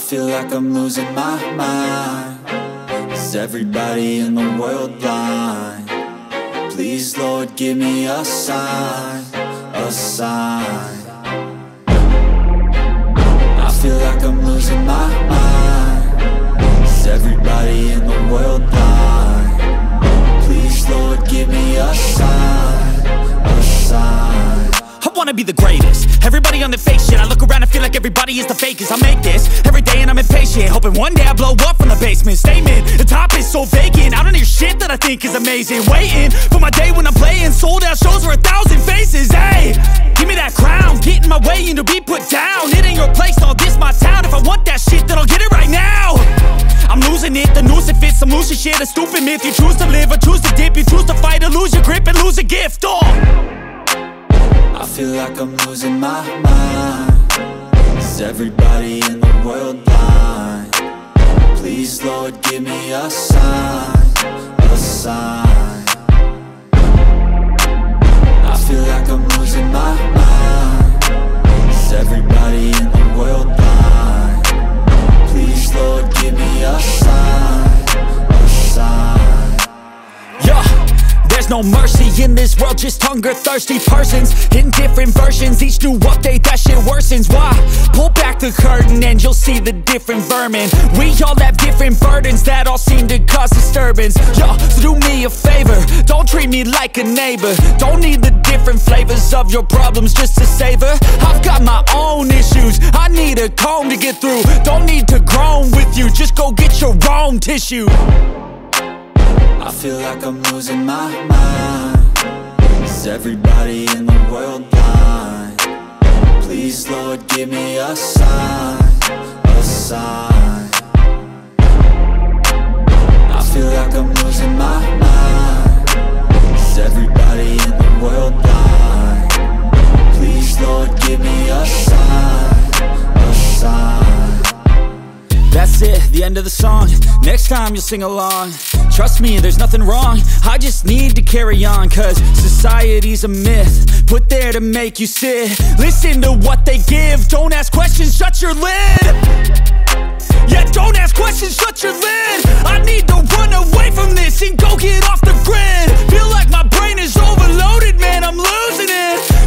feel like I'm losing my mind. Is everybody in the world blind? Please, Lord, give me a sign, a sign. I feel like I'm losing my mind. Is everybody in the world blind? Please, Lord, give me a sign, a sign. I wanna be the greatest. Everybody on the fake shit. I look around and feel like everybody is the fakest. I make this every day and I'm impatient, hoping one day I blow up from the basement. Statement, the top is so vacant. I don't hear shit that I think is amazing. Waiting for my day when I'm playing sold out shows for 1,000 faces. Hey, give me that crown, get in my way and to be put down. It ain't your place, no, this my town. If I want that shit, then I'll get it right now. I'm losing it, the noose it fits, some losing shit. A stupid myth, you choose to live or choose to dip. You choose to fight or lose your grip and lose a gift. I feel like I'm losing my mind. Is everybody in the world blind? Please, Lord, give me a sign, a sign. I feel like I'm losing my mind. Is everybody in the world blind? Please, Lord, give me a sign, a sign. Yeah. There's no mercy in this world, just hunger-thirsty persons in different versions. Each new update, that shit worsens. Why? Pull back the curtain and you'll see the different vermin. We all have different burdens that all seem to cause disturbance. Yo, so do me a favor, don't treat me like a neighbor. Don't need the different flavors of your problems just to savor. I've got my own issues, I need a comb to get through. Don't need to groan with you, just go get your own tissue. I feel like I'm losing my mind. Is everybody in the world blind? Please, Lord, give me a sign, a sign. I feel like I'm losing my mind. Is everybody in the world blind? Please, Lord, give me a sign, a sign. That's it, the end of the song. Next time you'll sing along. Trust me, there's nothing wrong. I just need to carry on, cause society's a myth put there to make you sit. Listen to what they give. Don't ask questions, shut your lid. Yeah, don't ask questions, shut your lid. I need to run away from this and go get off the grid. Feel like my brain is overloaded, man, I'm losing it.